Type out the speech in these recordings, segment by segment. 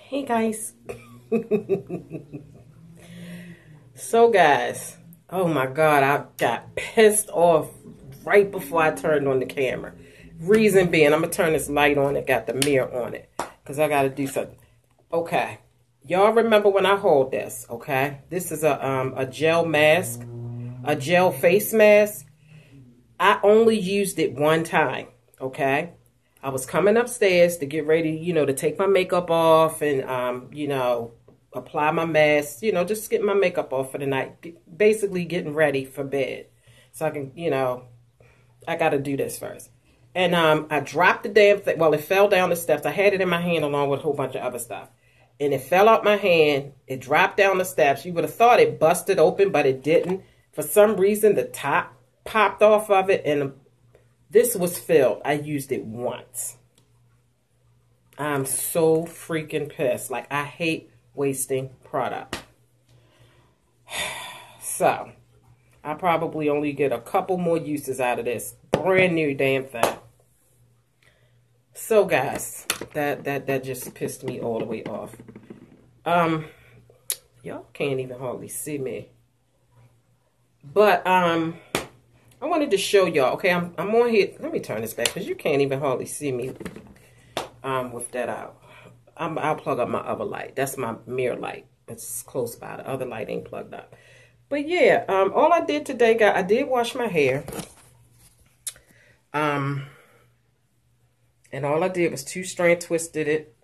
Hey guys. So guys, oh my god, I got pissed off right before I turned on the camera. Reason being, I'm gonna turn this light on. It got the mirror on it because I gotta do something. Okay, y'all remember when I hold this? Okay, this is a gel mask, a gel face mask. I only used it one time. Okay, I was coming upstairs to get ready, to take my makeup off and apply my mask, just getting my makeup off for the night, basically getting ready for bed. So I can, I got to do this first. And I dropped the damn thing. Well, it fell down the steps. I had it in my hand along with a whole bunch of other stuff. And it fell out my hand. It dropped down the steps. You would have thought it busted open, but it didn't. For some reason, the top popped off of it. And this was filled. I used it once. I'm so freaking pissed. Like, I hate wasting product. So, I probably only get a couple more uses out of this brand new damn thing. So guys, that just pissed me all the way off. Y'all can't even hardly see me. But I wanted to show y'all. Okay, I'm on here. Let me turn this back because you can't even hardly see me with that out. I'll plug up my other light. That's my mirror light. It's close by. The other light ain't plugged up. But yeah, all I did today, guys, I did wash my hair. And all I did was 2-strand twisted it.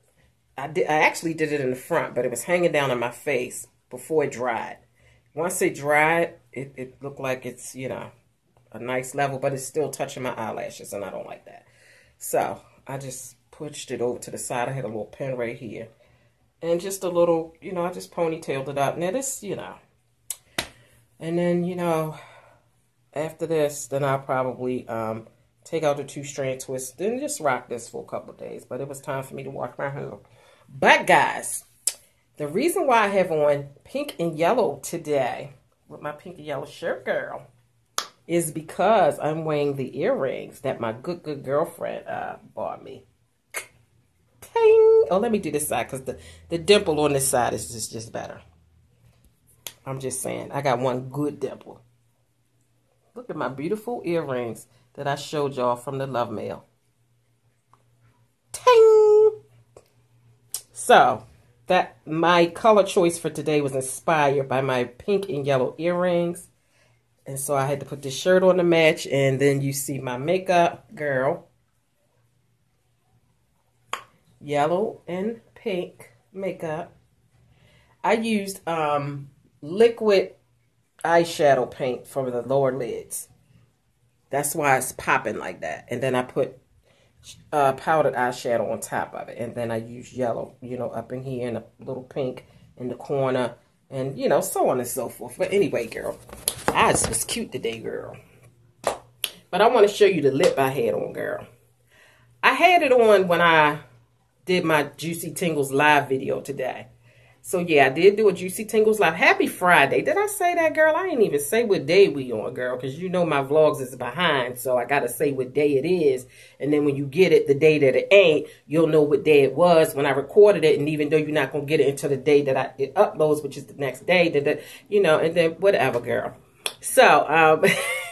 I actually did it in the front, but it was hanging down on my face before it dried. Once it dried, it looked like it's, a nice level, but it's still touching my eyelashes, and I don't like that. So I just pushed it over to the side. I had a little pin right here. And just a little, I just ponytailed it up. Now this, And then, after this, then I'll probably take out the 2-strand twist. Then just rock this for a couple of days. But it was time for me to wash my hair. But guys, the reason why I have on pink and yellow today, with my pink and yellow shirt, girl, is because I'm wearing the earrings that my good girlfriend bought me. Ting! Oh, let me do this side because the dimple on this side is just better. I'm just saying, I got one good dimple. Look at my beautiful earrings that I showed y'all from the love mail. Ting! So, my color choice for today was inspired by my pink and yellow earrings. And so I had to put this shirt on to match. And then you see my makeup, girl. Yellow and pink makeup. I used liquid eyeshadow paint for the lower lids. That's why it's popping like that. And then I put powdered eyeshadow on top of it. And then I used yellow, up in here and a little pink in the corner. And, so on and so forth. But anyway, girl, I just was cute today, girl. But I want to show you the lip I had on, girl. I had it on when I did my Juicy Tingles live video today. So yeah, I did do a Juicy Tingles live. Happy Friday. Did I say that, girl? I didn't even say what day we on, girl, because my vlogs is behind, so I got to say what day it is. And then when you get it, the day that it ain't, you'll know what day it was when I recorded it. And even though you're not going to get it until the day that it uploads, which is the next day, and then whatever, girl. So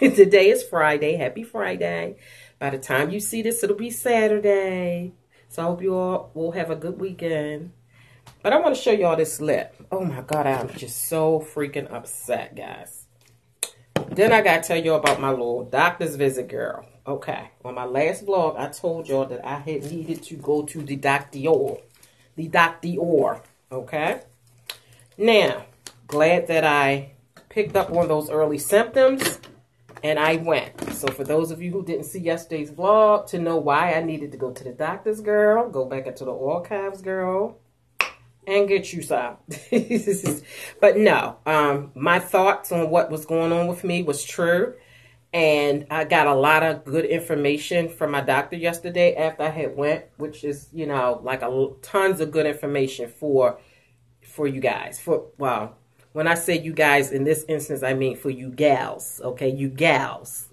today is Friday. Happy Friday. By the time you see this, it'll be Saturday. So I hope you all will have a good weekend. But I want to show y'all this lip. Oh my God, I'm just so freaking upset, guys. Then I got to tell you about my little doctor's visit, girl. Okay, on my last vlog, I told y'all that I had needed to go to the doctor. Okay? Now, glad that I picked up on those early symptoms. And I went. So for those of you who didn't see yesterday's vlog, to know why I needed to go to the doctor's, girl, go back into the archives, girl, and get you some. But no, my thoughts on what was going on with me was true. And I got a lot of good information from my doctor yesterday after I had went, which is, like tons of good information for you guys. When I say you guys, in this instance, I mean for you gals, okay? You gals.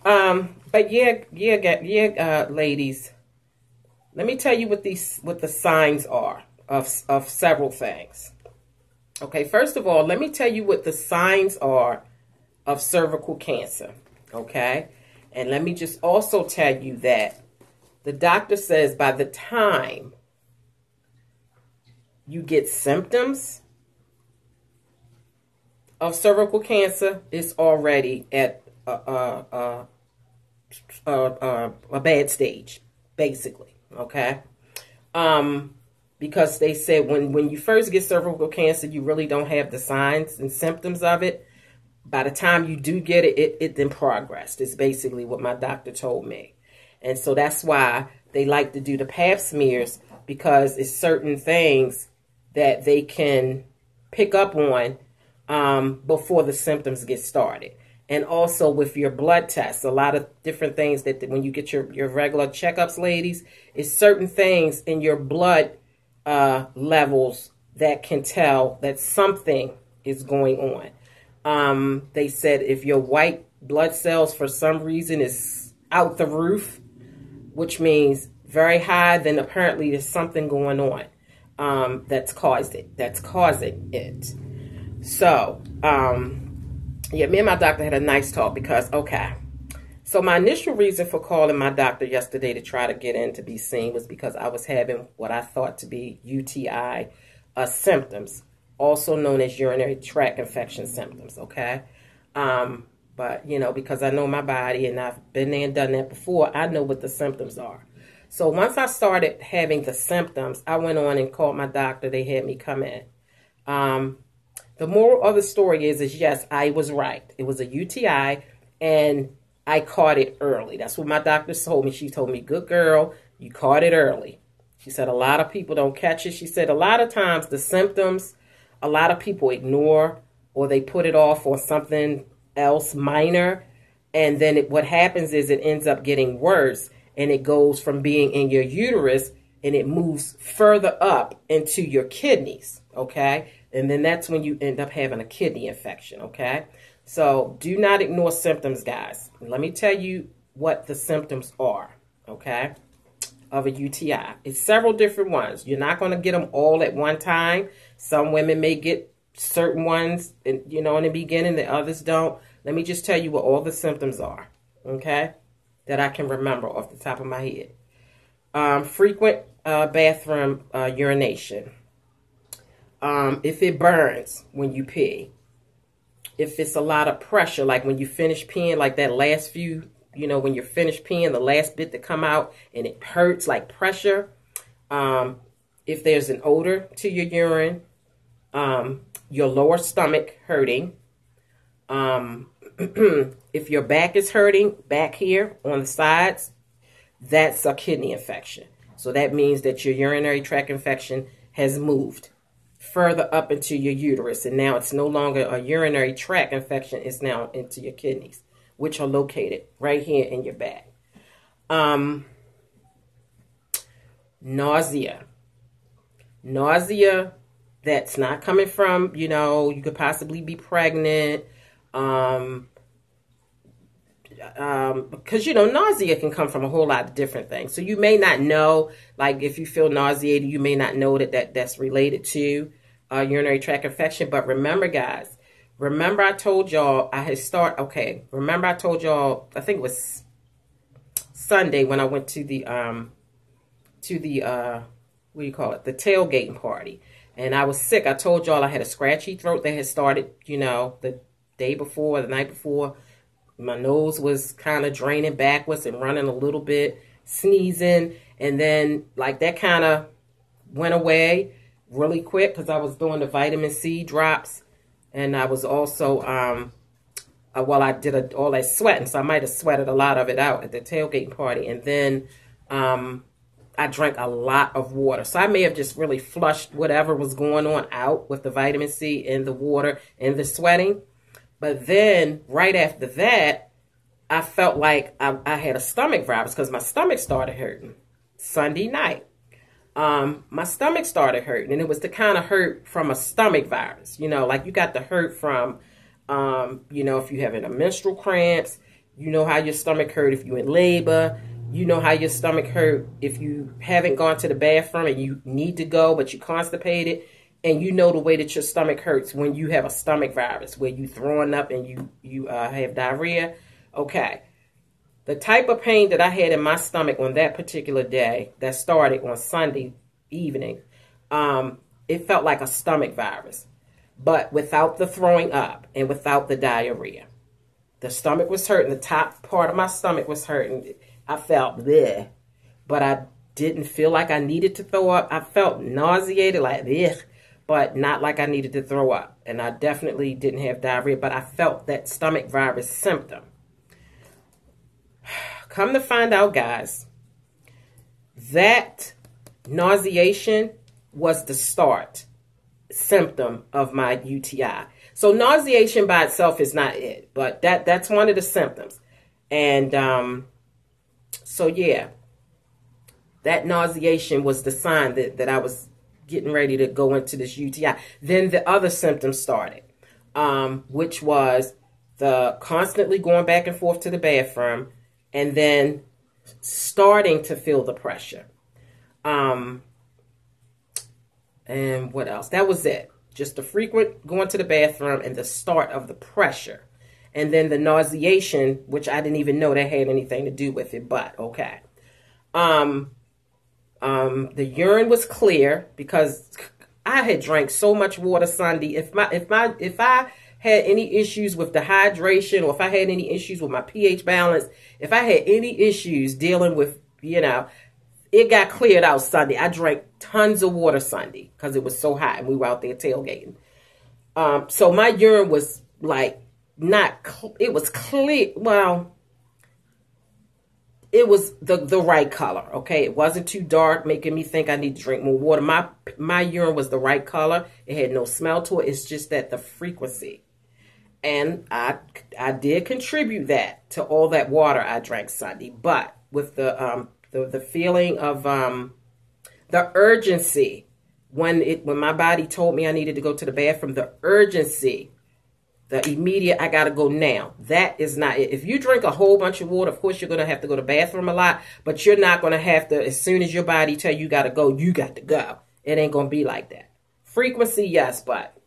But yeah, ladies, let me tell you what the signs are of several things. Okay, first of all, let me tell you what the signs are of cervical cancer. Okay, and let me just also tell you that the doctor says by the time you get symptoms of cervical cancer, it's already at a bad stage, basically. Okay, because they said when you first get cervical cancer, you really don't have the signs and symptoms of it. By the time you do get it, it then progressed. It's basically what my doctor told me. And so that's why they like to do the pap smears, because it's certain things that they can pick up on before the symptoms get started. And also with your blood tests, a lot of different things that when you get your regular checkups, ladies, is certain things in your blood levels that can tell that something is going on. They said if your white blood cells for some reason is out the roof, which means very high, then apparently there's something going on that's causing it. So, yeah, me and my doctor had a nice talk because, okay. So my initial reason for calling my doctor yesterday to try to get in to be seen was because I was having what I thought to be UTI symptoms, also known as urinary tract infection symptoms, okay? But, you know, because I know my body and I've been there and done that before, I know what the symptoms are. So once I started having the symptoms, I went on and called my doctor. They had me come in. The moral of the story is yes, I was right. It was a UTI, and I caught it early. That's what my doctor told me. She told me, good girl, you caught it early. She said a lot of people don't catch it. She said a lot of times the symptoms, a lot of people ignore or they put it off on something else minor. And then what happens is it ends up getting worse, and it goes from being in your uterus and it moves further up into your kidneys, okay? And then that's when you end up having a kidney infection, okay? So do not ignore symptoms, guys. Let me tell you what the symptoms are, okay, of a UTI. It's several different ones. You're not going to get them all at one time. Some women may get certain ones, you know, in the beginning, the others don't. Let me just tell you what all the symptoms are, okay, that I can remember off the top of my head. Frequent bathroom urination. If it burns when you pee. If it's a lot of pressure, like when you finish peeing, like that last few, you know, when you're finished peeing, the last bit to come out and it hurts, like pressure. If there's an odor to your urine, your lower stomach hurting. If your back is hurting, back here on the sides, that's a kidney infection. So that means that your urinary tract infection has moved further up into your uterus, and now it's no longer a urinary tract infection, it's now into your kidneys, which are located right here in your back. Nausea that's not coming from, you know, you could possibly be pregnant, because, you know, nausea can come from a whole lot of different things. So you may not know, like if you feel nauseated, you may not know that's related to urinary tract infection. But remember, guys, remember I told y'all remember I told y'all, I think it was Sunday when I went to the what do you call it? The tailgating party. And I was sick. I told y'all I had a scratchy throat that had started, you know, the day before, the night before. My nose was kind of draining backwards and running a little bit, sneezing. And then, like, that kind of went away really quick because I was doing the vitamin C drops. And I was also, I did all that sweating. So I might have sweated a lot of it out at the tailgating party. And then I drank a lot of water. So I may have just really flushed whatever was going on out with the vitamin C and the water and the sweating. But then right after that, I felt like I had a stomach virus because my stomach started hurting Sunday night. My stomach started hurting, and it was the kind of hurt from a stomach virus. You know, like you got the hurt from, you know, if you're having a menstrual cramps, you know how your stomach hurt if you're in labor. You know how your stomach hurt if you haven't gone to the bathroom and you need to go, but you're constipated. And you know the way that your stomach hurts when you have a stomach virus, where you throwing up and you have diarrhea. Okay. The type of pain that I had in my stomach on that particular day that started on Sunday evening, it felt like a stomach virus, but without the throwing up and without the diarrhea. The stomach was hurting. The top part of my stomach was hurting. I felt bleh, but I didn't feel like I needed to throw up. I felt nauseated, like bleh, but not like I needed to throw up. And I definitely didn't have diarrhea, but I felt that stomach virus symptom. Come to find out, guys, that nauseation was the start symptom of my UTI. So nauseation by itself is not it, but that's one of the symptoms. And so yeah, that nauseation was the sign that I was getting ready to go into this UTI. Then the other symptoms started, which was the constantly going back and forth to the bathroom, and then starting to feel the pressure. And what else? That was it. Just the frequent going to the bathroom and the start of the pressure. And then the nauseation, which I didn't even know that had anything to do with it, but okay. The urine was clear because I had drank so much water Sunday. If I had any issues with dehydration, or if I had any issues with my pH balance, if I had any issues dealing with, it got cleared out Sunday. I drank tons of water Sunday because it was so hot and we were out there tailgating. So my urine was like it was clear. Well, it was the right color. Okay, it wasn't too dark, making me think I need to drink more water. My urine was the right color. It had no smell to it. It's just that the frequency. And I did contribute that to all that water I drank Sunday, but with the feeling of the urgency when my body told me I needed to go to the bathroom, the urgency, the immediate, I got to go now. That is not it. If you drink a whole bunch of water, of course you're going to have to go to the bathroom a lot, but you're not going to have to, as soon as your body tell you got to go, you got to go. It ain't going to be like that. Frequency, yes, but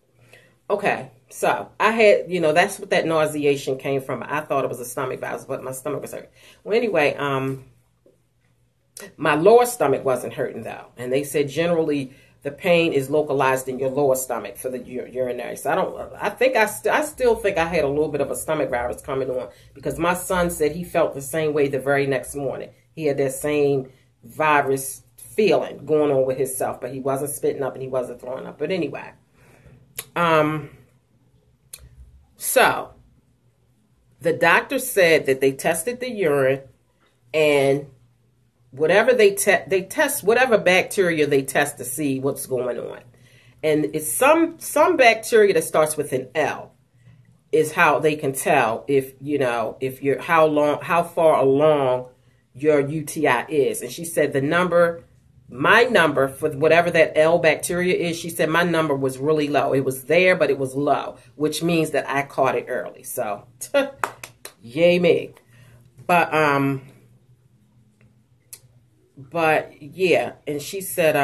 okay. So I had, that's what that nauseation came from. I thought it was a stomach virus, but my stomach was hurt. Well, anyway, my lower stomach wasn't hurting though. And they said generally the pain is localized in your lower stomach for the urinary. So I still think I had a little bit of a stomach virus coming on, because my son said he felt the same way the very next morning. He had that same virus feeling going on with himself, but he wasn't spitting up and he wasn't throwing up. But anyway, so the doctor said that they tested the urine, and whatever they test whatever bacteria they test to see what's going on. And it's some bacteria that starts with an L is how they can tell if you're how far along your UTI is. And she said my number for whatever that L bacteria is, she said my number was really low. It was there, but it was low, which means that I caught it early. So yay me. But yeah, and she said,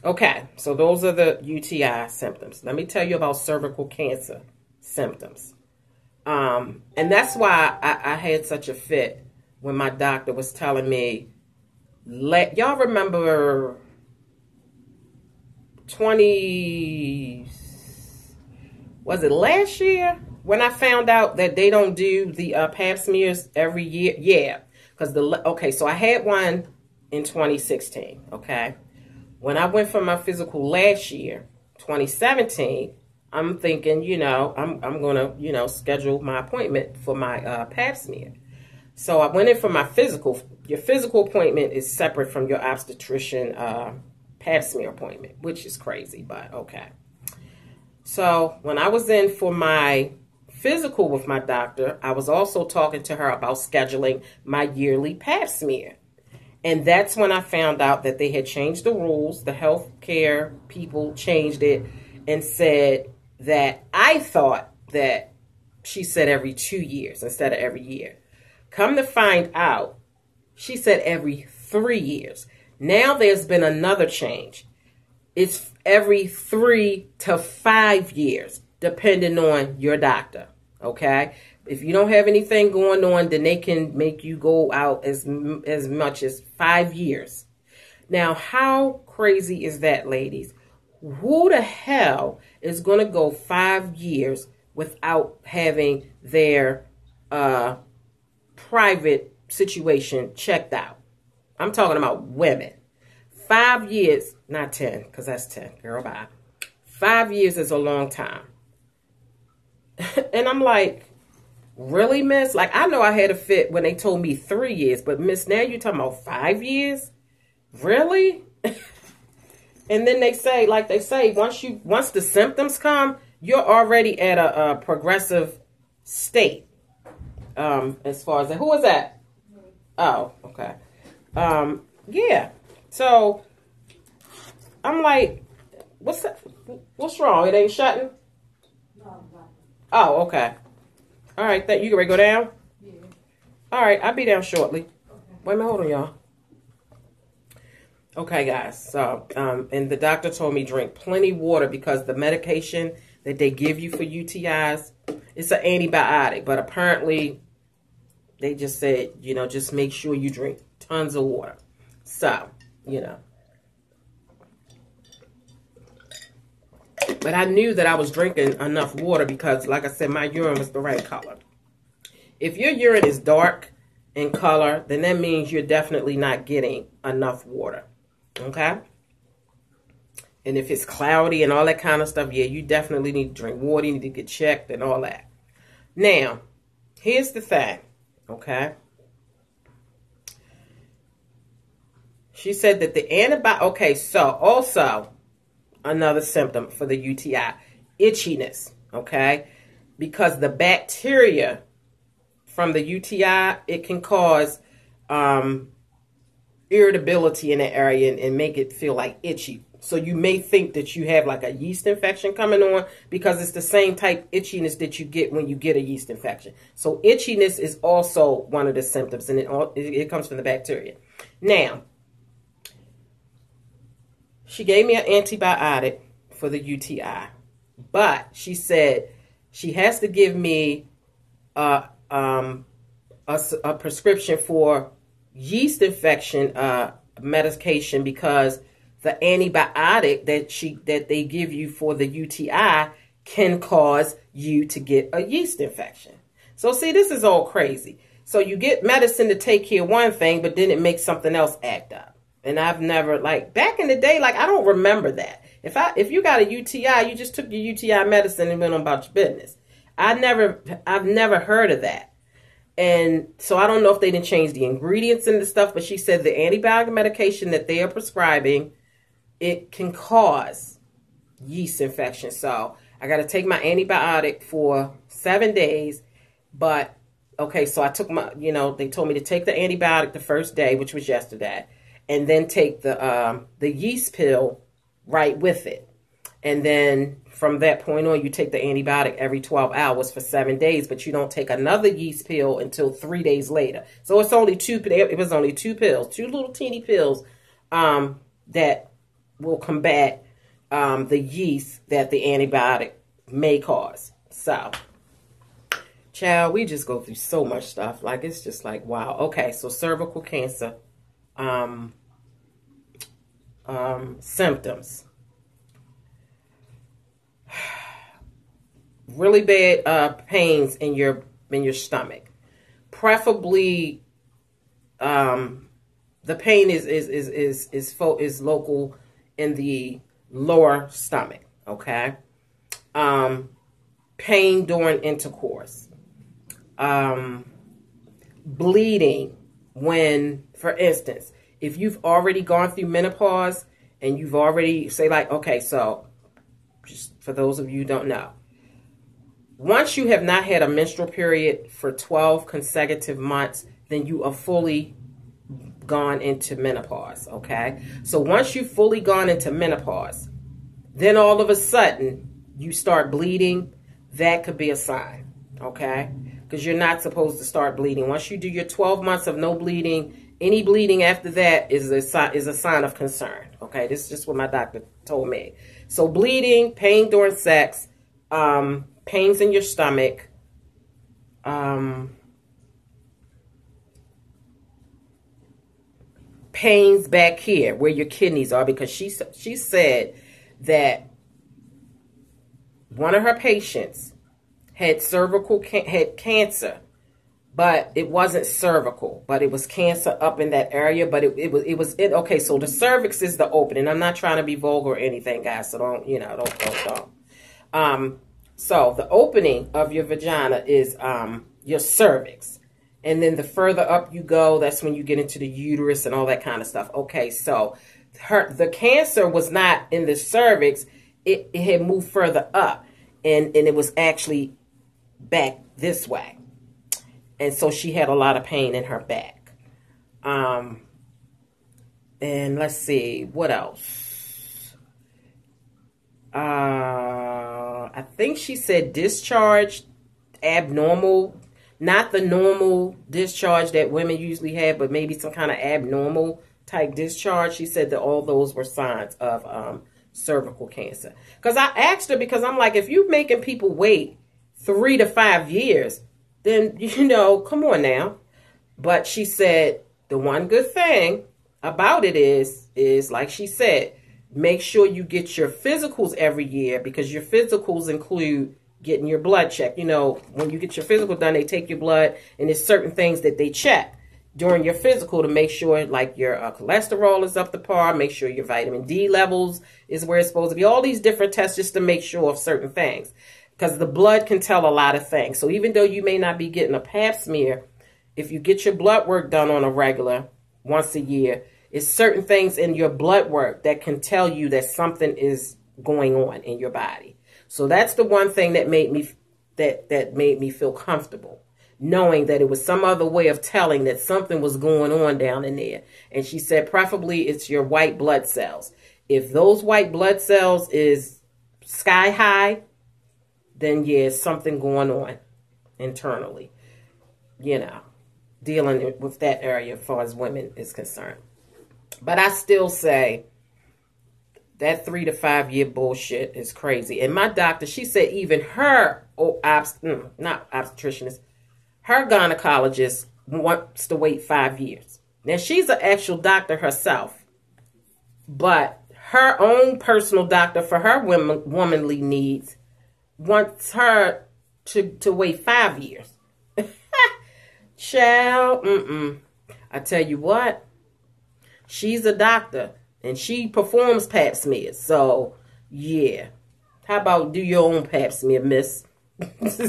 okay, so those are the UTI symptoms. Let me tell you about cervical cancer symptoms. And that's why I had such a fit when my doctor was telling me, y'all remember was it last year when I found out that they don't do the pap smears every year? Yeah. Because so I had one in 2016, okay? When I went for my physical last year, 2017, I'm thinking, I'm going to, schedule my appointment for my pap smear. So I went in for my physical. Your physical appointment is separate from your obstetrician pap smear appointment, which is crazy, but okay. So when I was in for my physical with my doctor, I was also talking to her about scheduling my yearly pap smear. And that's when I found out that they had changed the rules. The healthcare people changed it and said that I thought that she said every 2 years instead of every year. Come to find out, She said every 3 years. Now there's been another change. It's every 3 to 5 years, depending on your doctor. Okay? If you don't have anything going on, then they can make you go out as much as 5 years. Now, how crazy is that, ladies? Who the hell is going to go 5 years without having their private situation checked out? I'm talking about women. 5 years, not 10, because that's 10. Girl, bye. 5 years is a long time. And I'm like, really, miss? Like, I know I had a fit when they told me 3 years, but miss, now you're talking about 5 years? Really? And then they say, like they say, once the symptoms come, you're already at a progressive state. As far as who is that? Oh, okay. Yeah. So I'm like, what's that? What's wrong? It ain't shutting? Oh, okay. All right. You can ready to go down? Yeah. All right. I'll be down shortly. Okay. Wait a minute. Hold on, y'all. Okay, guys. So, and the doctor told me drink plenty of water because the medication that they give you for UTIs, it's an antibiotic. But apparently, they just said, you know, just make sure you drink tons of water. So, you know. But I knew that I was drinking enough water because, like I said, my urine was the right color. If your urine is dark in color, then that means you're definitely not getting enough water. Okay? And if it's cloudy and all that kind of stuff, yeah, you definitely need to drink water. You need to get checked and all that. Now, here's the thing. Okay? She said that the antibiotic... Okay, so also another symptom for the UTI, itchiness. Okay? Because the bacteria from the UTI, it can cause... irritability in the area and make it feel like itchy. So you may think that you have like a yeast infection coming on because it's the same type itchiness that you get when you get a yeast infection. So itchiness is also one of the symptoms, and it comes from the bacteria. Now, she gave me an antibiotic for the UTI, but she said she has to give me a prescription for yeast infection medication because the antibiotic that they give you for the UTI can cause you to get a yeast infection. So see, this is all crazy. So you get medicine to take care of one thing, but then it makes something else act up. And I've never, like, back in the day, like, I don't remember that. If you got a UTI, you just took your UTI medicine and went on about your business. I've never heard of that. And so I don't know if they didn't change the ingredients and the stuff, but she said the antibiotic medication that they are prescribing, it can cause yeast infection. So I got to take my antibiotic for 7 days. But, okay, so I took my, you know, they told me to take the antibiotic the first day, which was yesterday, and then take the yeast pill right with it. And then from that point on, you take the antibiotic every 12 hours for 7 days, but you don't take another yeast pill until 3 days later. So it's only it was only 2 pills, 2 little teeny pills that will combat the yeast that the antibiotic may cause. So, child, we just go through so much stuff. Like, it's just like, wow. Okay, so cervical cancer symptoms. Really bad pains in your stomach. Preferably, the pain is local in the lower stomach. Okay. Pain during intercourse. Bleeding when, for instance, if you've already gone through menopause and you've already say like, okay, so just for those of you who don't know. Once you have not had a menstrual period for 12 consecutive months, then you are fully gone into menopause, okay? So once you've fully gone into menopause, then all of a sudden you start bleeding, that could be a sign, okay? Because you're not supposed to start bleeding. Once you do your 12 months of no bleeding Any bleeding after that is a sign of concern. Okay, this is just what my doctor told me. So bleeding, pain during sex, pains in your stomach, pains back here where your kidneys are, because she said that one of her patients had had cancer, but it wasn't cervical, but it was cancer up in that area. But it was okay. So the cervix is the opening. I'm not trying to be vulgar or anything, guys. So don't don't. So the opening of your vagina is your cervix, and then the further up you go, that's when you get into the uterus and all that kind of stuff. Okay, so the cancer was not in the cervix. It had moved further up, and it was actually back this way. And so she had a lot of pain in her back. And let's see, what else? I think she said discharge, abnormal, not the normal discharge that women usually have, but maybe some kind of abnormal type discharge. She said that all those were signs of cervical cancer. Because I asked her, because I'm like, if you're making people wait 3 to 5 years, then, come on now. But she said the one good thing about it is like she said, make sure you get your physicals every year, because your physicals include getting your blood checked. When you get your physical done, they take your blood, and there's certain things that they check during your physical to make sure, like your cholesterol is up to par, make sure your vitamin D levels is where it's supposed to be. All these different tests just to make sure of certain things. Because the blood can tell a lot of things. So even though you may not be getting a pap smear, if you get your blood work done on a regular, once a year, it's certain things in your blood work that can tell you that something is going on in your body. So that's the one thing that made me that made me feel comfortable, knowing that it was some other way of telling that something was going on down in there. And she said preferably it's your white blood cells. If those white blood cells is sky high, then yeah, something going on internally, dealing with that area as far as women is concerned. But I still say that 3 to 5 year bullshit is crazy. And my doctor, she said even her, not obstetricianist, her gynecologist wants to wait 5 years. Now, she's an actual doctor herself, but her own personal doctor for her womanly needs wants her to wait 5 years. Child, I tell you what, she's a doctor and she performs pap smears. So, yeah. How about do your own pap smear, miss? Because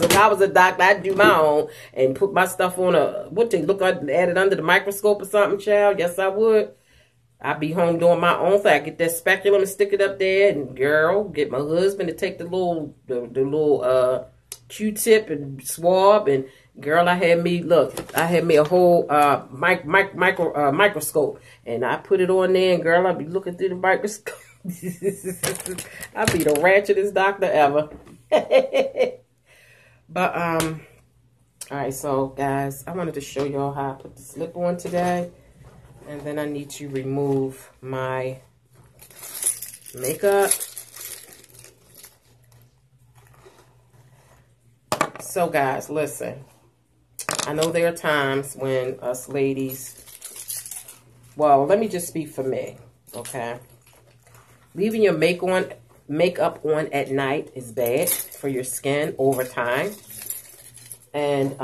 if I was a doctor, I'd do my own and put my stuff on look at it under the microscope or something, child. Yes, I would. I'd be home doing my own thing. I get that speculum and stick it up there, and girl, get my husband to take the little Q-tip and swab, and girl, I had me a whole microscope, and I put it on there, and girl, I'd be looking through the microscope. I'd be the ratchetest doctor ever. But all right, so guys, I wanted to show y'all how I put the slip on today. And then I need to remove my makeup. So guys, listen. I know there are times when us ladies, well, let me just speak for me, okay? Leaving your makeup on at night is bad for your skin over time. And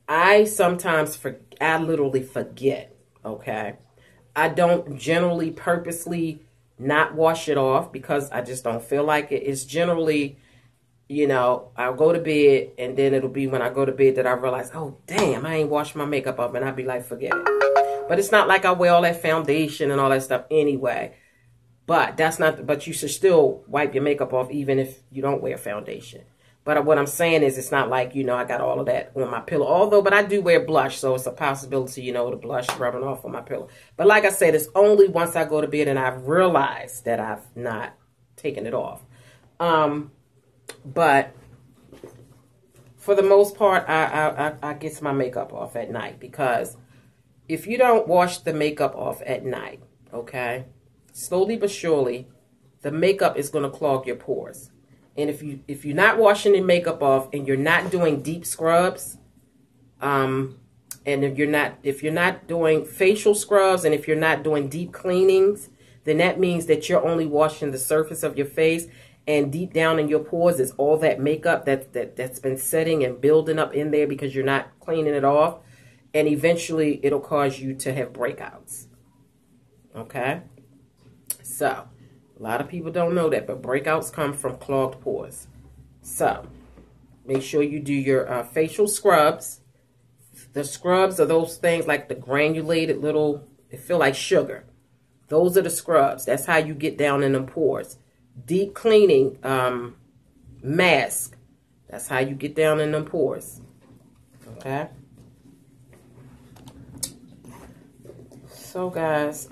I sometimes I literally forget, okay? I don't generally purposely not wash it off because I just don't feel like it. It's generally, I'll go to bed, and then it'll be when I go to bed that I realize, oh, damn, I ain't washed my makeup up, and I'll be like, forget it. But it's not like I wear all that foundation and all that stuff anyway. But but you should still wipe your makeup off even if you don't wear foundation. But what I'm saying is it's not like, I got all of that on my pillow. But I do wear blush, so it's a possibility, the blush rubbing off on my pillow. But like I said, it's only once I go to bed and I've realized that I've not taken it off. But for the most part, I get my makeup off at night, because if you don't wash the makeup off at night, okay, slowly but surely, the makeup is going to clog your pores. And if you're not washing the makeup off and you're not doing deep scrubs, and if you're not doing facial scrubs, and if you're not doing deep cleanings, then that means that you're only washing the surface of your face, and deep down in your pores is all that makeup that's been setting and building up in there because you're not cleaning it off. And eventually it'll cause you to have breakouts. Okay? So, a lot of people don't know that, but breakouts come from clogged pores. So, make sure you do your facial scrubs. The scrubs are those things like the granulated little, they feel like sugar. Those are the scrubs. That's how you get down in them pores. Deep cleaning mask. That's how you get down in them pores. Okay? So guys,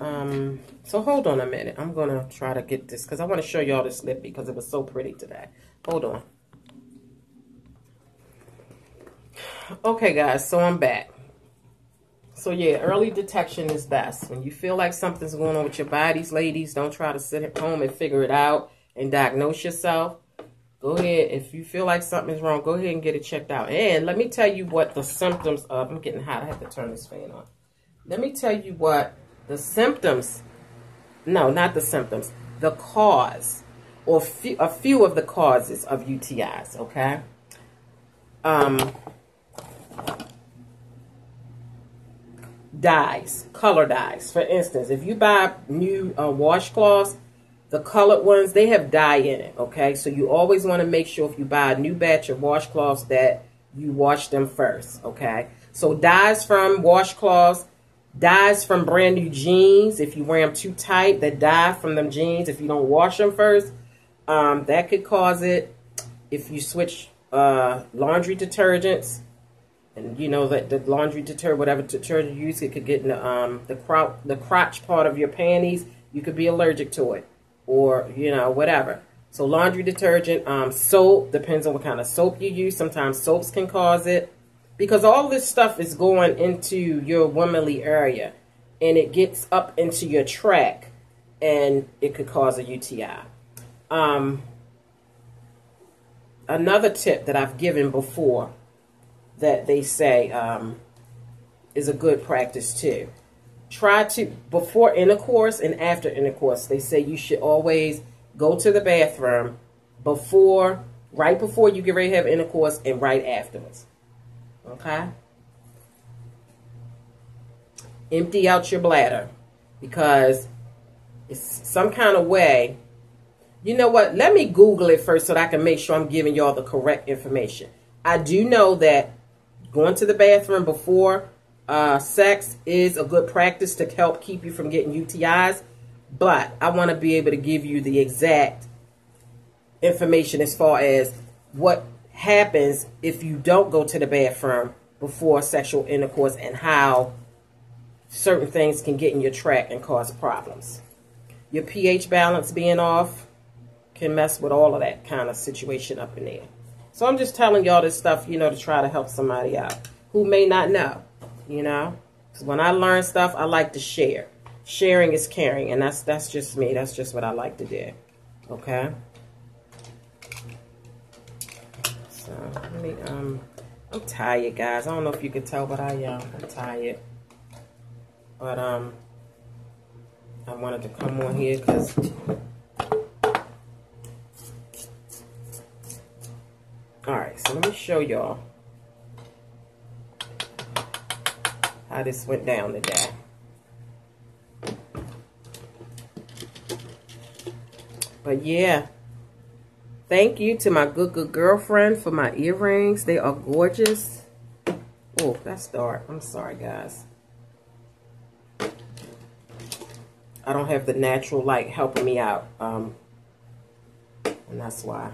so hold on a minute. I'm going to try to get this because I want to show y'all this lip because it was so pretty today. Hold on. Okay guys, so I'm back. So yeah, early detection is best. When you feel like something's going on with your bodies, ladies, don't try to sit at home and figure it out and diagnose yourself. Go ahead. If you feel like something's wrong, go ahead and get it checked out. And let me tell you what the symptoms of, I'm getting hot. I have to turn this fan on. Let me tell you what the symptoms, no, not the symptoms, the cause, or a few of the causes of UTIs, okay? Dyes, color dyes. For instance, if you buy new washcloths, the colored ones, they have dye in it, okay? So you always want to make sure if you buy a new batch of washcloths that you wash them first, okay? So dyes from washcloths, dyes from brand new jeans, if you wear them too tight, that dye from them jeans, if you don't wash them first, that could cause it. If you switch laundry detergents, and you know that the laundry detergent, whatever detergent you use, it could get in the crotch part of your panties. You could be allergic to it, or you know, whatever. So laundry detergent, soap, depends on what kind of soap you use. Sometimes soaps can cause it, because all this stuff is going into your womanly area, and it gets up into your tract, and it could cause a UTI. Another tip that I've given before that they say is a good practice too. Try to, before intercourse and after intercourse, they say you should always go to the bathroom right before you get ready to have intercourse and right afterwards. Okay? Empty out your bladder, because it's some kind of way. You know what? Let me Google it first so that I can make sure I'm giving y'all the correct information. I do know that going to the bathroom before sex is a good practice to help keep you from getting UTIs, but I want to be able to give you the exact information as far as what happens if you don't go to the bathroom before sexual intercourse, and how certain things can get in your tract and cause problems. Your pH balance being off can mess with all of that kind of situation up in there. So I'm just telling y'all this stuff, you know, to try to help somebody out who may not know, you know. Because when I learn stuff, I like to share. Sharing is caring, and that's just me. That's just what I like to do. Okay. So let me I'm tired, guys. I don't know if you can tell, but I am. I'm tired. But I wanted to come on here because alright, so let me show y'all how this went down today. But yeah, thank you to my good girlfriend for my earrings. They are gorgeous. Oh, that's dark. I'm sorry, guys. I don't have the natural light helping me out. And that's why.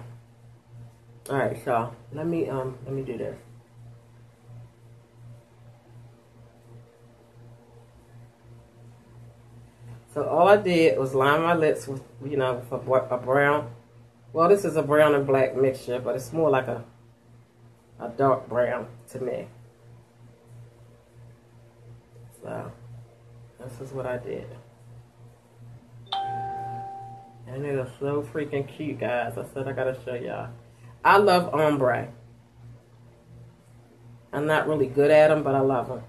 Alright, so let me do this. So all I did was line my lips with, you know, with a brown. Well, this is a brown and black mixture, but it's more like a a dark brown to me. So this is what I did. And it is so freaking cute, guys. I said I gotta show y'all. I love ombre. I'm not really good at them, but I love them.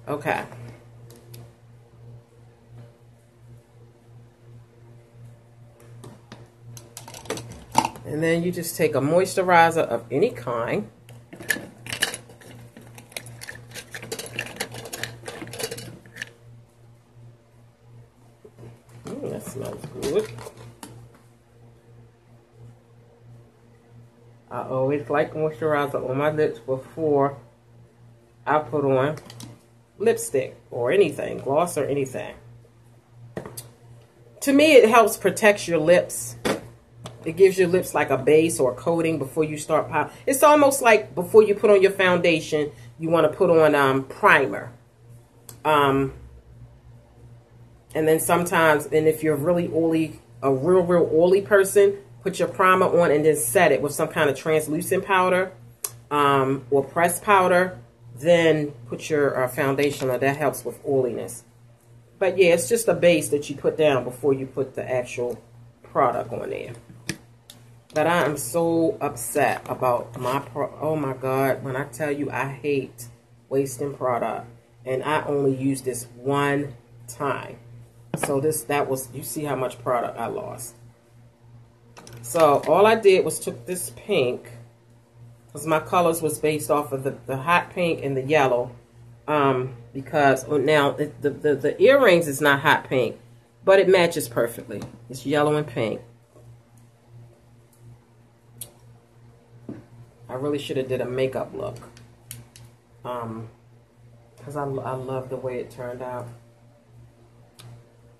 Okay. And then you just take a moisturizer of any kind. That smells good. I always like moisturizer on my lips before I put on lipstick or anything, gloss or anything. To me, it helps protect your lips. It gives your lips like a base or a coating before you start pop. It's almost like before you put on your foundation, you want to put on primer. And then sometimes, and if you're really oily, a real oily person, put your primer on and then set it with some kind of translucent powder or pressed powder. Then put your foundation on. That helps with oiliness. But yeah, it's just a base that you put down before you put the actual product on there. But I am so upset about my oh my God, when I tell you I hate wasting product. And I only used this one time. So that was, you see how much product I lost. So all I did was took this pink, because my colors was based off of the hot pink and the yellow. Because now the earrings is not hot pink, but it matches perfectly. It's yellow and pink. I really should have did a makeup look. Because I love the way it turned out.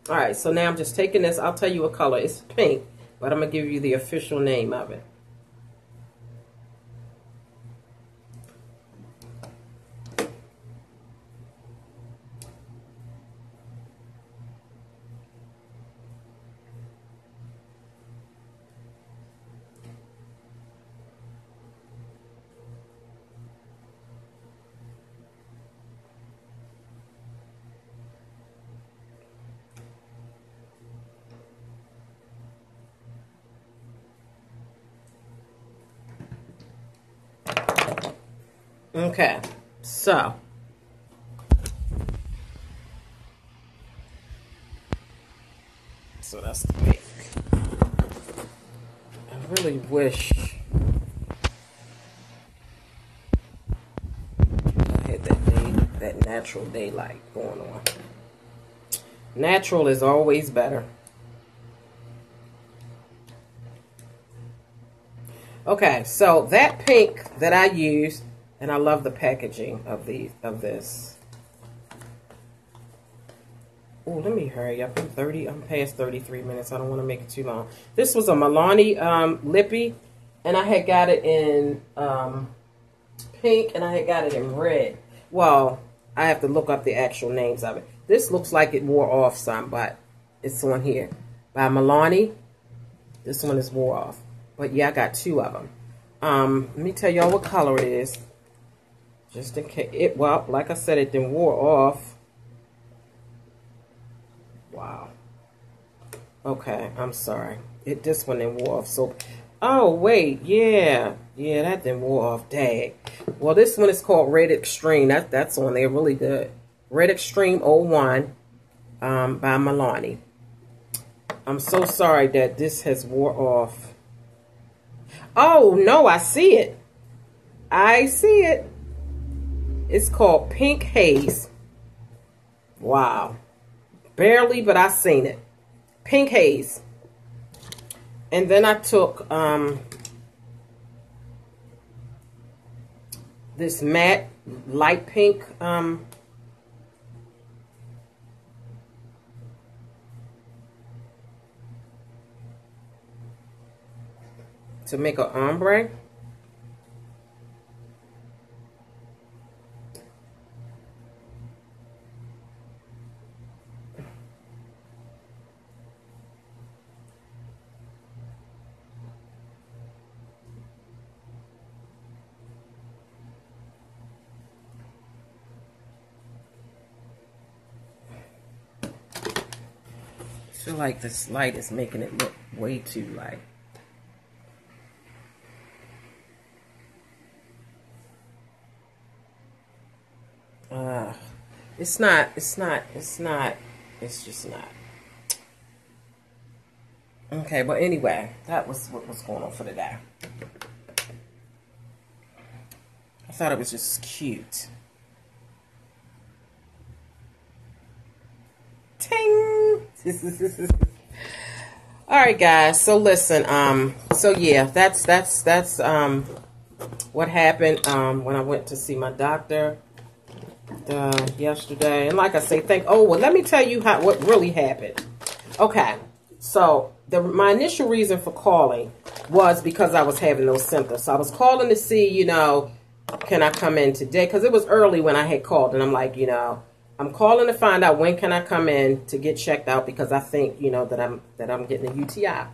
Alright, so now I'm just taking this. I'll tell you what color. It's pink, but I'm going to give you the official name of it. Okay, so that's the pink. I really wish I had that natural daylight going on. Natural is always better. Okay, so that pink that I used. And I love the packaging of this. Oh, let me hurry up. I'm past 33 minutes. I don't want to make it too long. This was a Milani lippy, and I had got it in pink, and I had got it in red. Well, I have to look up the actual names of it. This looks like it wore off some, but it's on here. By Milani. This one is wore off. But yeah, I got two of them. Let me tell y'all what color it is. Just in case, well, like I said, it didn't wore off. Wow. Okay, I'm sorry. This one didn't wore off. So, oh, wait, yeah. Yeah, that didn't wore off. Dang. Well, this one is called Red Extreme. That's on there, really good. Red Extreme 01 by Milani. I'm so sorry that this has wore off. Oh, no, I see it. I see it. It's called Pink Haze. Wow. Barely, but I seen it. Pink Haze. And then I took this matte light pink to make an ombre. feel like this light is making it look way too light. It's just not. Okay, but anyway, that was what was going on for the day. I thought it was just cute. Ting! Alright guys, so listen, so yeah, that's what happened when I went to see my doctor yesterday. And like I say, let me tell you what really happened. Okay, so my initial reason for calling was because I was having those symptoms. So I was calling to see, you know, can I come in today? Because it was early when I had called, and I'm like, you know, I'm calling to find out when can I come in to get checked out, because I think, you know, that I'm getting a UTI.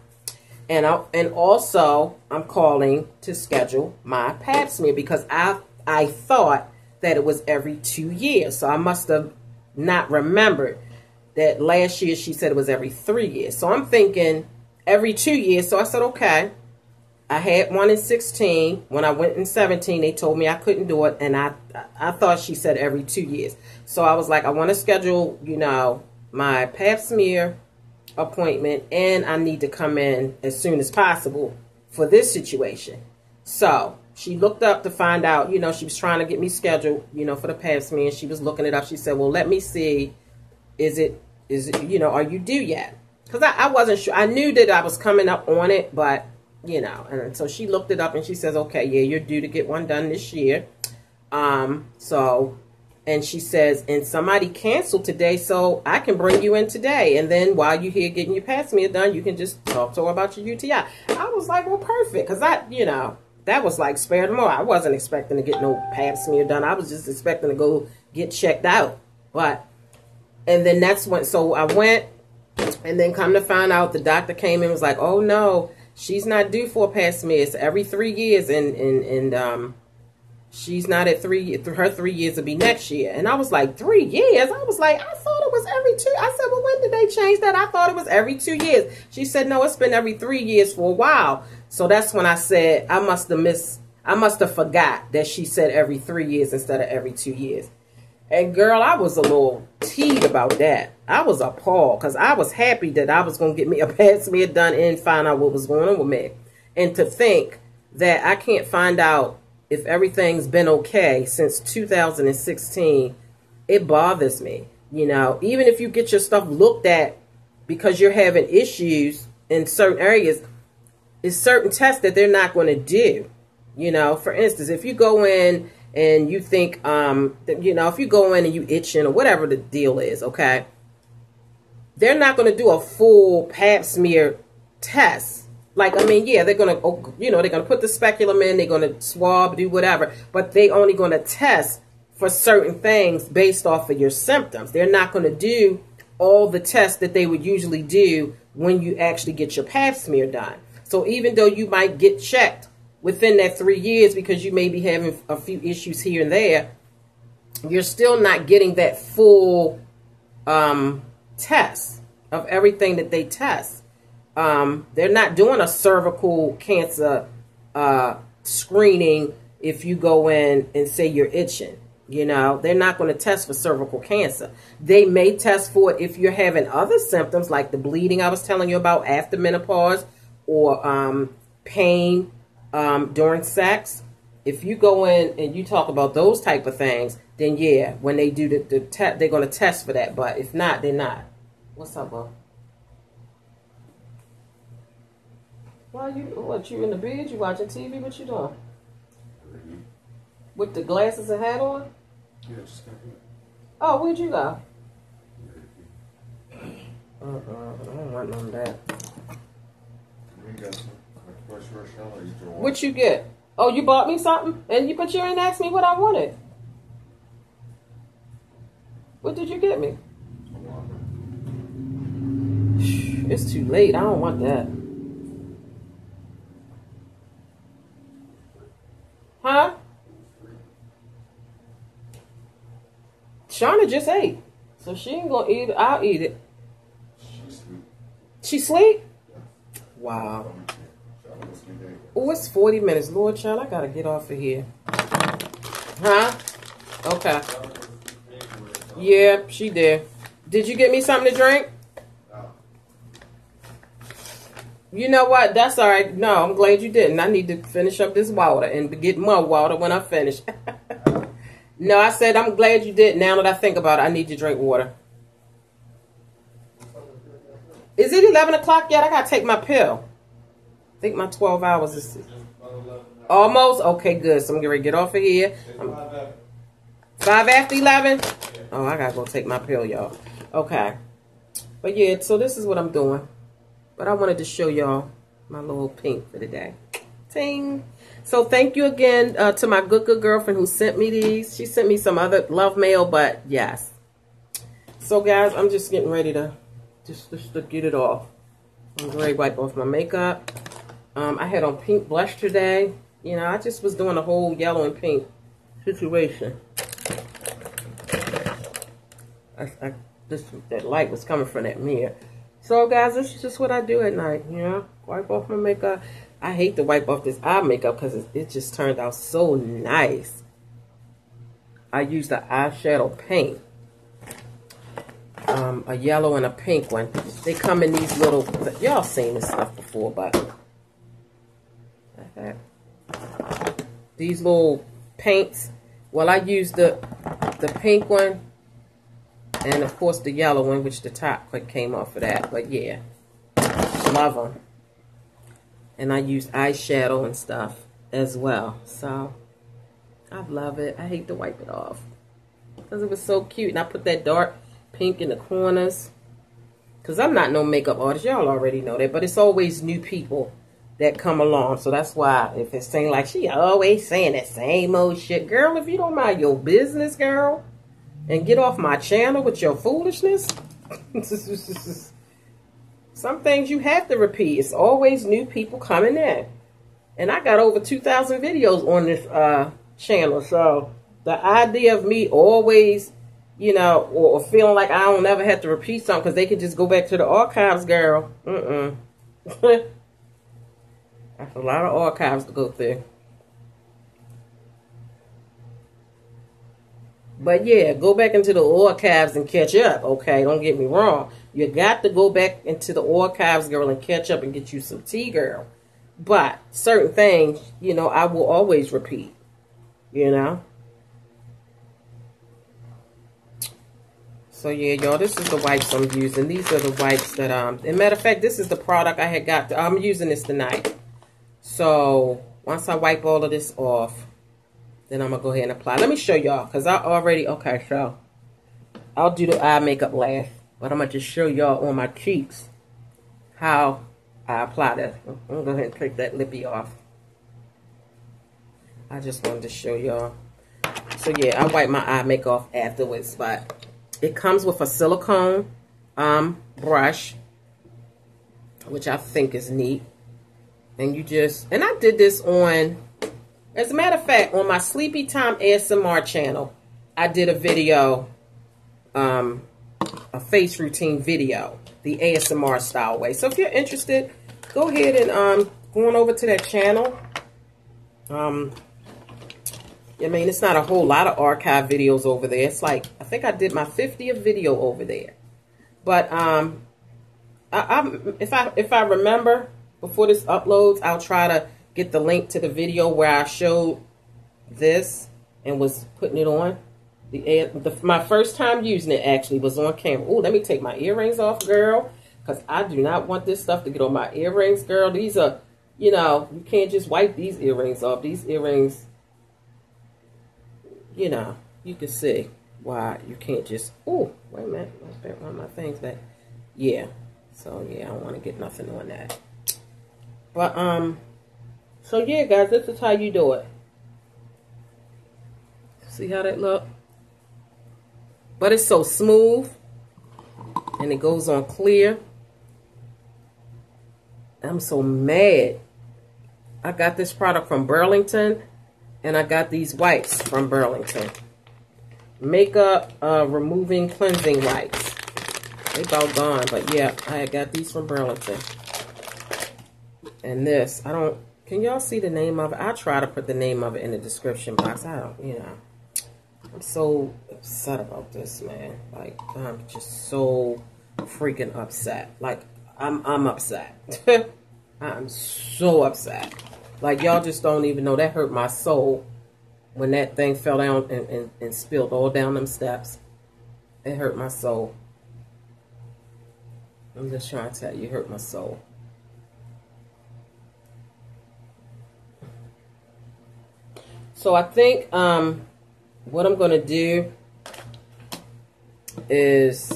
And also I'm calling to schedule my pap smear, because I thought that it was every 2 years. So I must have not remembered that last year she said it was every 3 years. So I'm thinking every 2 years. So I said, okay. I had one in 16. When I went in 17, they told me I couldn't do it. And I thought she said every 2 years. So I was like, I want to schedule, you know, my pap smear appointment. And I need to come in as soon as possible for this situation. So she looked up to find out, you know, she was trying to get me scheduled, you know, for the pap smear. And she was looking it up. She said, well, let me see. Is it, you know, are you due yet? Because I wasn't sure. I knew that I was coming up on it, but you know, and so she looked it up and she says, okay, yeah, you're due to get one done this year. So, and she says, and somebody canceled today, so I can bring you in today. And then while you're here getting your pap smear done, you can just talk to her about your UTI. I was like, well, perfect. Because you know, that was like spare the more. I wasn't expecting to get no pap smear done. I was just expecting to go get checked out. And then that's when, so I went, and then come to find out, the doctor came in and was like, oh no, she's not due for a pap smear. It's every 3 years, and she's not at 3 years. Her 3 years will be next year. And I was like, 3 years? I was like, I thought it was every 2. I said, well, when did they change that? I thought it was every 2 years. She said, no, it's been every 3 years for a while. So that's when I said, I must have forgot that she said every 3 years instead of every 2 years. And girl, I was a little teed about that. I was appalled, because I was happy that I was going to get me a pap smear done and find out what was going on with me. And to think that I can't find out if everything's been okay since 2016, it bothers me. You know, even if you get your stuff looked at because you're having issues in certain areas, it's certain tests that they're not going to do. You know, for instance, if you go in and you think, you know, if you go in and you itching or whatever the deal is, okay, they're not going to do a full pap smear test. Like, I mean, yeah, they're going to, you know, they're going to put the speculum in, they're going to swab, do whatever, but they only going to test for certain things based off of your symptoms. They're not going to do all the tests that they would usually do when you actually get your pap smear done. So even though you might get checked within that 3 years because you may be having a few issues here and there, you're still not getting that full test of everything that they test. They're not doing a cervical cancer screening if you go in and say you're itching. You know, they're not going to test for cervical cancer. They may test for it if you're having other symptoms like the bleeding I was telling you about after menopause, or pain during sex. If you go in and you talk about those type of things, then yeah, when they do the test, they're going to test for that. But if not, they're not. What's up, bro? Why you in the bed? You watching TV? What you doing? With the glasses and hat on? Yeah, just got here. Oh, where'd you go? I don't want none of that. What you get? Oh, you bought me something? And you didn't ask me what I wanted. What did you get me? It's too late. I don't want that. Huh? Shauna just ate. So she ain't gonna eat it. I'll eat it. She sleep? Wow. Oh, it's 40 minutes. Lord, child, I got to get off of here. Huh? Okay. Yeah, she did. Did you get me something to drink? You know what? That's all right. No, I'm glad you didn't. I need to finish up this water and get more water when I finish. No, I said I'm glad you did. Now that I think about it, I need to drink water. Is it 11 o'clock yet? I got to take my pill. I think my 12 hours is almost. Okay, good. So I'm going to get off of here. 5 after 11? Oh, I got to go take my pill, y'all. Okay. But yeah, so this is what I'm doing. But I wanted to show y'all my little pink for the day. Ting. So thank you again to my good girlfriend who sent me these. She sent me some other love mail, but yes. So guys, I'm just getting ready to just to get it off. I'm ready to wipe off my makeup. I had on pink blush today. You know, I just was doing a whole yellow and pink situation. That light was coming from that mirror. So guys, this is just what I do at night, you know, wipe off my makeup. I hate to wipe off this eye makeup because it just turned out so nice. I used the eyeshadow paint, a yellow and a pink one. They come in these little, y'all seen this stuff before, but these little paints. Well, I used the pink one. And, of course, the yellow one, which the top came off of that. But, yeah, love them. And I use eyeshadow and stuff as well. So, I love it. I hate to wipe it off. Because it was so cute. And I put that dark pink in the corners. Because I'm not no makeup artist. Y'all already know that. But it's always new people that come along. So, that's why if it's saying like, she always saying that same old shit. Girl, if you don't mind your business, girl. And get off my channel with your foolishness. Some things you have to repeat. It's always new people coming in. And I got over 2,000 videos on this channel. So the idea of me always, you know, or feeling like I don't ever have to repeat something because they can just go back to the archives, girl. That's a lot of archives to go through. But yeah, go back into the archives and catch up, okay? Don't get me wrong. You got to go back into the archives, girl, and catch up and get you some tea, girl. But certain things, you know, I will always repeat, you know? So yeah, y'all, this is the wipes I'm using. These are the wipes that, as a matter of fact, this is the product I had got. I'm using this tonight. So once I wipe all of this off, then I'm going to go ahead and apply. Let me show y'all, because I already, okay, so I'll do the eye makeup last. But I'm going to just show y'all on my cheeks how I apply this. I'm going to go ahead and take that lippy off. I just wanted to show y'all. So yeah, I wipe my eye makeup off afterwards. But it comes with a silicone brush, which I think is neat. And you just, and I did this on... As a matter of fact, on my Sleepy Time ASMR channel, I did a video, a face routine video, the ASMR style way. So if you're interested, go ahead and go on over to that channel. I mean, it's not a whole lot of archive videos over there. It's like, I think I did my 50th video over there. But if I remember before this uploads, I'll try to get the link to the video where I showed this and was putting it on. My first time using it actually was on camera. Oh, let me take my earrings off, girl, because I do not want this stuff to get on my earrings, girl. These are, you know, you can't just wipe these earrings off. These earrings, you know, you can see why you can't just, oh, wait a minute, let's put one of my things back. Yeah, so yeah, I don't want to get nothing on that. But, so yeah, guys, this is how you do it. See how that look? But it's so smooth. And it goes on clear. I'm so mad. I got this product from Burlington. And I got these wipes from Burlington. Makeup removing cleansing wipes. They about gone, but yeah, I got these from Burlington. And this, I don't, can y'all see the name of it? I try to put the name of it in the description box. I don't, you know. I'm so upset about this, man. Like, I'm just so freaking upset. Like, I'm upset. I'm so upset. Like, y'all just don't even know. That hurt my soul when that thing fell down and spilled all down them steps. It hurt my soul. I'm just trying to tell you, it hurt my soul. So I think what I'm going to do is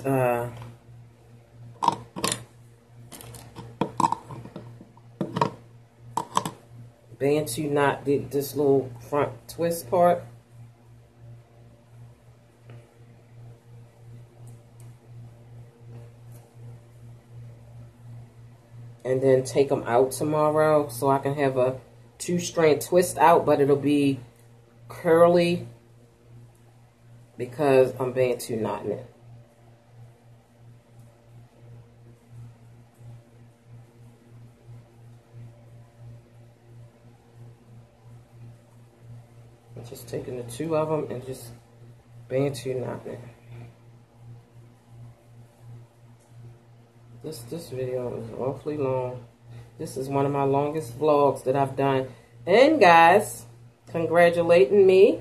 Bantu knot this little front twist part. And then take them out tomorrow so I can have a 2-strand twist out, but it'll be curly because I'm Bantu knotting it. I'm just taking the 2 of them and just Bantu knotting it. This video is awfully long. This is one of my longest vlogs that I've done. And guys, congratulating me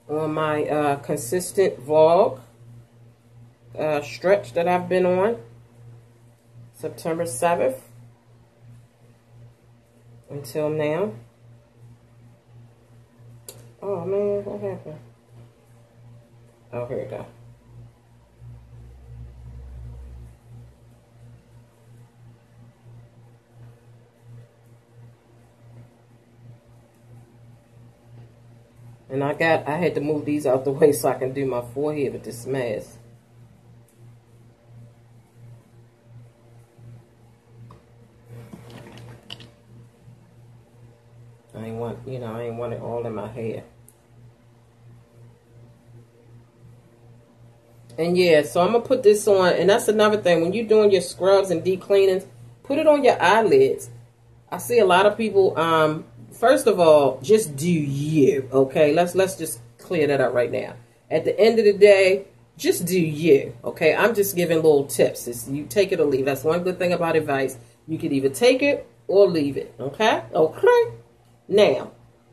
on my consistent vlog stretch that I've been on. September 7th until now. Oh man, what happened? Oh, here we go. And I had to move these out the way so I can do my forehead with this mask. I ain't want it all in my hair. And yeah, so I'm going to put this on. And that's another thing. When you're doing your scrubs and deep cleanings, put it on your eyelids. I see a lot of people, first of all, just do you, okay? Let's just clear that up right now. At the end of the day, just do you, okay? I'm just giving little tips. It's, you take it or leave. That's one good thing about advice. You could either take it or leave it, okay? Okay. Now,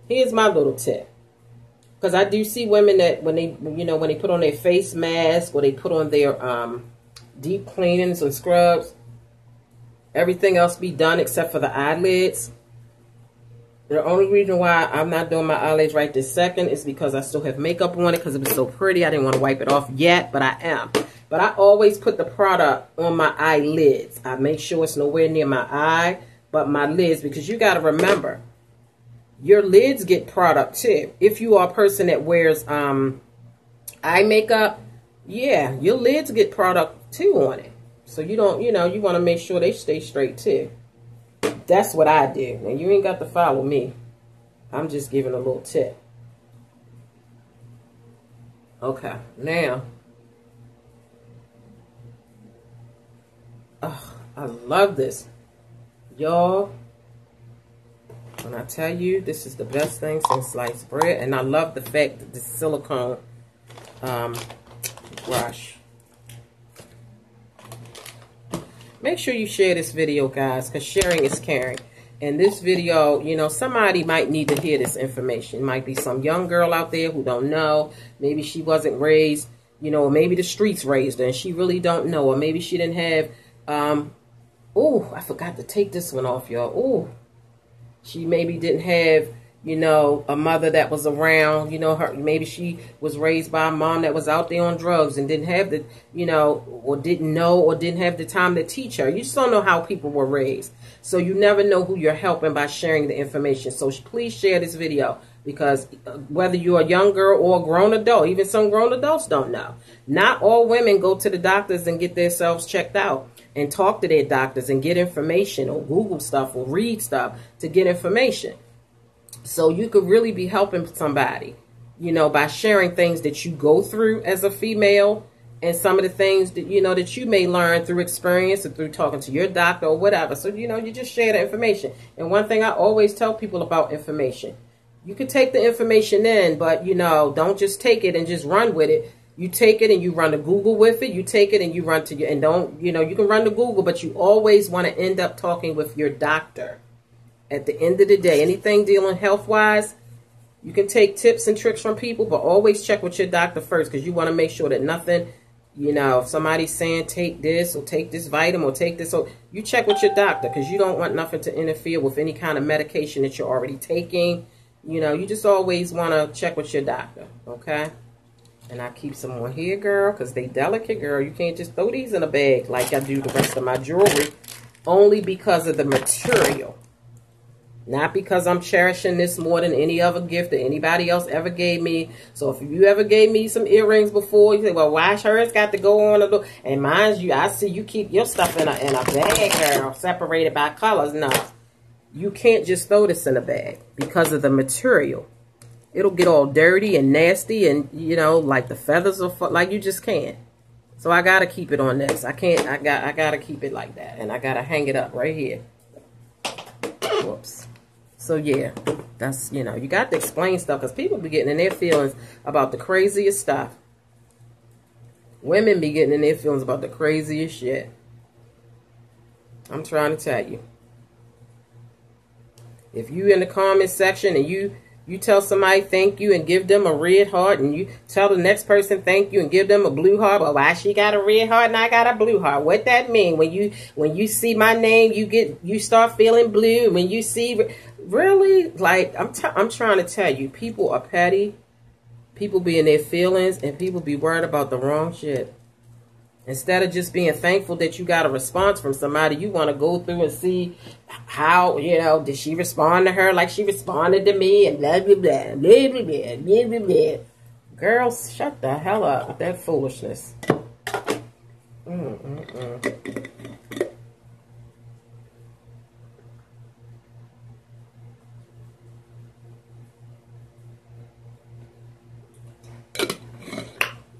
here's my little tip. Because I do see women that when they, when they put on their face mask or they put on their deep cleanings and scrubs, everything else be done except for the eyelids. The only reason why I'm not doing my eyelids right this second is because I still have makeup on it because it was so pretty. I didn't want to wipe it off yet, but I am. But I always put the product on my eyelids. I make sure it's nowhere near my eye, but my lids, because you got to remember, your lids get product too. If you are a person that wears eye makeup, yeah, your lids get product too on it. So you don't, you want to make sure they stay straight too. That's what I do. And you ain't got to follow me. I'm just giving a little tip. Okay, now. Oh, I love this. Y'all, when I tell you this is the best thing since sliced bread, and I love the fact that the silicone brush. Make sure you share this video, guys, because sharing is caring. And this video, somebody might need to hear this information. It might be some young girl out there who don't know. Maybe she wasn't raised, or maybe the streets raised her and she really don't know. Or maybe she didn't have, oh, I forgot to take this one off, y'all. Oh, she maybe didn't have, a mother that was around, maybe she was raised by a mom that was out there on drugs and didn't have the, or didn't know or didn't have the time to teach her. You just don't know how people were raised. So you never know who you're helping by sharing the information. So please share this video because whether you're a young girl or a grown adult, even some grown adults don't know. Not all women go to the doctors and get themselves checked out and talk to their doctors and get information or Google stuff or read stuff to get information. So you could really be helping somebody, by sharing things that you go through as a female and some of the things that, you know, that you may learn through experience or through talking to your doctor or whatever. So, you know, you just share the information. And one thing I always tell people about information, you can take the information in, but, you know, don't just take it and just run with it. You take it and you run to Google with it. You take it and you run to your, and don't, you know, you can run to Google, but you always want to end up talking with your doctor. At the end of the day, anything dealing health-wise, you can take tips and tricks from people, but always check with your doctor first, because you want to make sure that nothing, you know, if somebody's saying take this or take this vitamin or take this, so you check with your doctor, because you don't want nothing to interfere with any kind of medication that you're already taking. You know, you just always want to check with your doctor, okay? And I keep some more here, girl, because they delicate, girl. You can't just throw these in a bag like I do the rest of my jewelry, only because of the material. Not because I'm cherishing this more than any other gift that anybody else ever gave me. So if you ever gave me some earrings before, you say, well, why hers got to go on? And mind you, I see you keep your stuff in a bag, girl, separated by colors. No, you can't just throw this in a bag because of the material. It'll get all dirty and nasty, and, you know, like the feathers are, like, you just can't. So I got to keep it on this. I can't, I got to keep it like that. And I got to hang it up right here. Whoops. So, yeah, that's, you know, you got to explain stuff, because people be getting in their feelings about the craziest stuff. Women be getting in their feelings about the craziest shit. I'm trying to tell you. If you in the comment section and you tell somebody thank you and give them a red heart, and you tell the next person thank you and give them a blue heart, but why she got a red heart and I got a blue heart? What that mean? When you see my name, you start feeling blue. When you see, really, like, I'm trying to tell you, people are petty. People be in their feelings, and people be worried about the wrong shit. Instead of just being thankful that you got a response from somebody, you want to go through and see how, you know, did she respond to her like she responded to me, and blah, blah, blah, blah, blah, blah, blah, blah, blah. Girls, shut the hell up with that foolishness.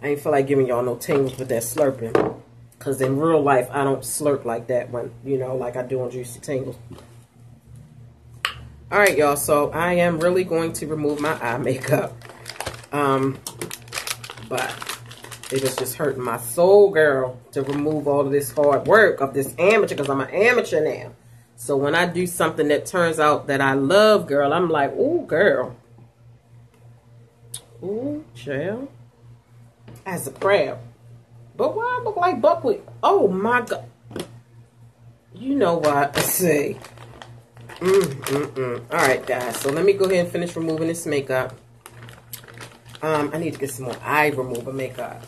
I ain't feel like giving y'all no tingles with that slurping. Because in real life, I don't slurp like that when, you know, like I do on Juicy Tingles. Alright, y'all. So, I am really going to remove my eye makeup. But it was just hurting my soul, girl, to remove all of this hard work of this amateur. Because I'm an amateur now. So, when I do something that turns out that I love, girl, I'm like, ooh, girl. Ooh, child. As a crab. But why I look like buckwheat? Oh my God. You know what I say. Alright, guys. So let me go ahead and finish removing this makeup. I need to get some more eye remover makeup.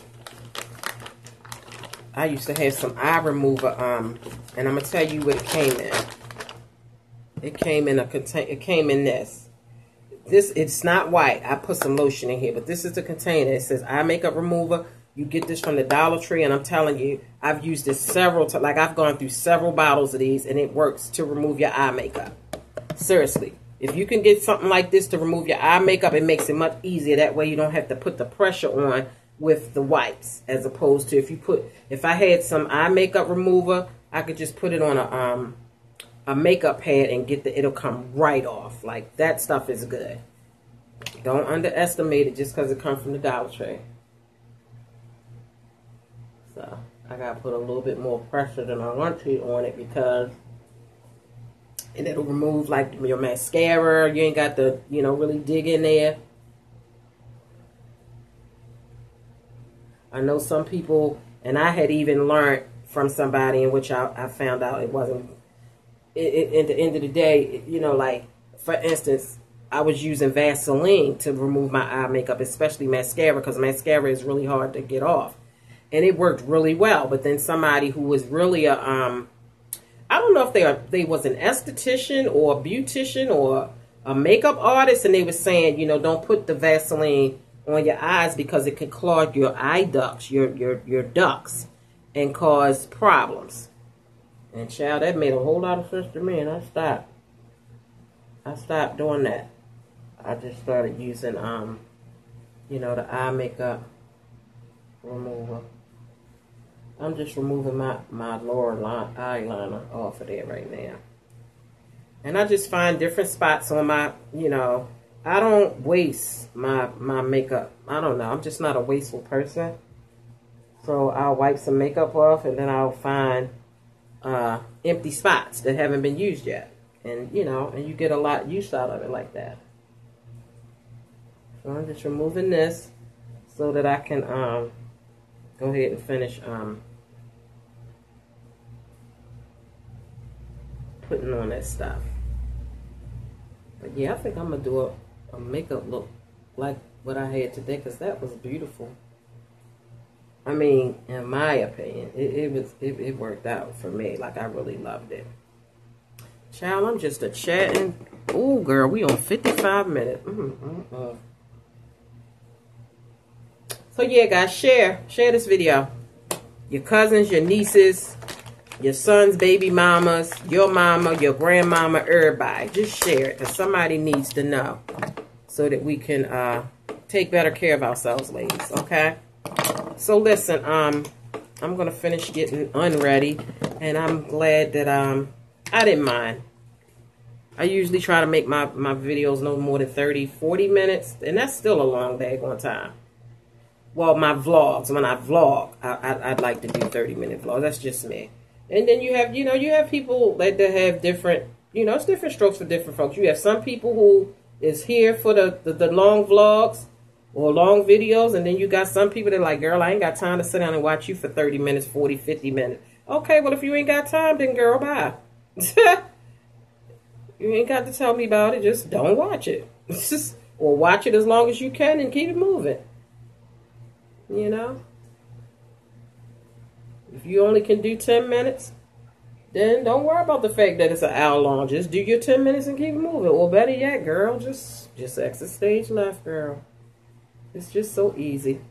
I used to have some eye remover, and I'm gonna tell you what it came in. It came in it came in this. It's not white. I put some lotion in here, but this is the container. It says eye makeup remover. You get this from the Dollar Tree, and I'm telling you, I've used this several times. Like, I've gone through several bottles of these, and it works to remove your eye makeup. Seriously. If you can get something like this to remove your eye makeup, it makes it much easier. That way you don't have to put the pressure on with the wipes, as opposed to if I had some eye makeup remover, I could just put it on a makeup pad and it'll come right off. Like, that stuff is good. Don't underestimate it just because it comes from the Dollar Tree. So, I got to put a little bit more pressure than I want to on it, because and it'll remove, like, your mascara. You ain't got to, you know, really dig in there. I know some people, and I had even learned from somebody in which I found out it wasn't, at the end of the day, you know, like, for instance, I was using Vaseline to remove my eye makeup, especially mascara, because mascara is really hard to get off. And it worked really well. But then somebody who was really I don't know if they was an esthetician or a beautician or a makeup artist, and they were saying, you know, don't put the Vaseline on your eyes because it can clog your eye ducts, your ducts, and cause problems. And child, that made a whole lot of sense to me, and I stopped doing that. I just started using you know, the eye makeup remover. I'm just removing my lower eyeliner off of there right now. And I just find different spots on my, you know, I don't waste my makeup. I don't know. I'm just not a wasteful person. So I'll wipe some makeup off and then I'll find empty spots that haven't been used yet. And, you know, and you get a lot use out of it like that. So I'm just removing this so that I can go ahead and finish putting on that stuff. But yeah, I think I'm going to do a makeup look like what I had today because that was beautiful. I mean, in my opinion, it worked out for me. Like, I really loved it. Child, I'm just a chatting. Ooh, girl, we on 55 minutes. So, yeah, guys, share this video. Your cousins, your nieces, your son's baby mamas, your mama, your grandmama, everybody. Just share it because somebody needs to know so that we can take better care of ourselves, ladies, okay? So, listen, I'm going to finish getting unready, and I'm glad that I didn't mind. I usually try to make my videos no more than 30, 40 minutes, and that's still a long day one time. Well, my vlogs, when I vlog, I'd like to do 30-minute vlogs. That's just me. And then you have, you know, you have people that have different, you know, it's different strokes for different folks. You have some people who is here for the long vlogs or long videos, and then you got some people that are like, girl, I ain't got time to sit down and watch you for 30 minutes, 40, 50 minutes. Okay, well, if you ain't got time, then girl, bye. You ain't got to tell me about it. Just don't watch it. Or watch it as long as you can and keep it moving. You know? If you only can do 10 minutes, then don't worry about the fact that it's an hour long. Just do your 10 minutes and keep it moving. Or better yet, girl, just exit stage left, girl. It's just so easy.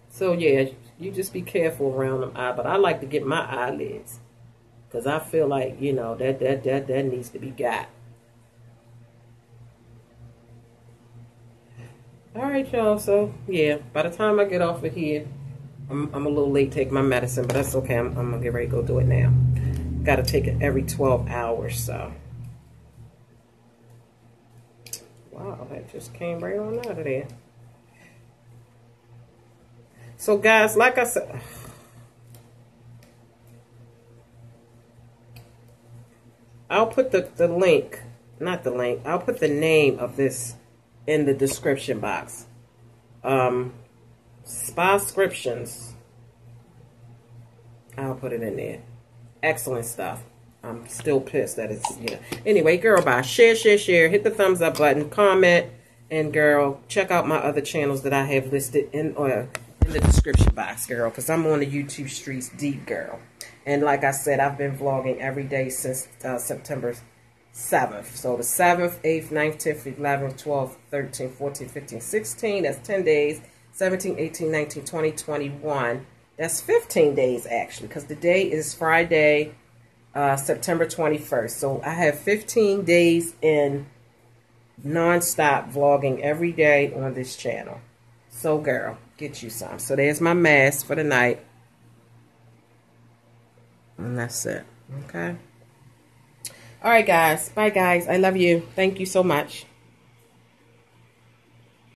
So, yeah, you just be careful around them eyes. But I like to get my eyelids. Because I feel like, you know, that needs to be got. All right, y'all. So, yeah, by the time I get off of here, I'm a little late taking my medicine, but that's okay. I'm going to get ready to go do it now. Got to take it every 12 hours, so. Wow, that just came right on out of there. So, guys, like I said... I'll put the link, not the link, I'll put the name of this in the description box. Spascriptions. I'll put it in there. Excellent stuff. I'm still pissed that it's, you know. Anyway, girl, bye. Share. Hit the thumbs up button. Comment. And, girl, check out my other channels that I have listed in the description box, girl. Because I'm on the YouTube streets deep, girl. And like I said, I've been vlogging every day since September 7th. So the 7th, 8th, 9th, 10th, 11th, 12th, 13th, 14th, 15th, 16th. That's 10 days. 17, 18, 19, 20, 21. That's 15 days, actually. Because the day is Friday, September 21st. So I have 15 days in non-stop vlogging every day on this channel. So, girl, get you some. So there's my mask for the night. And that's it. Okay. All right, guys. Bye, guys. I love you. Thank you so much.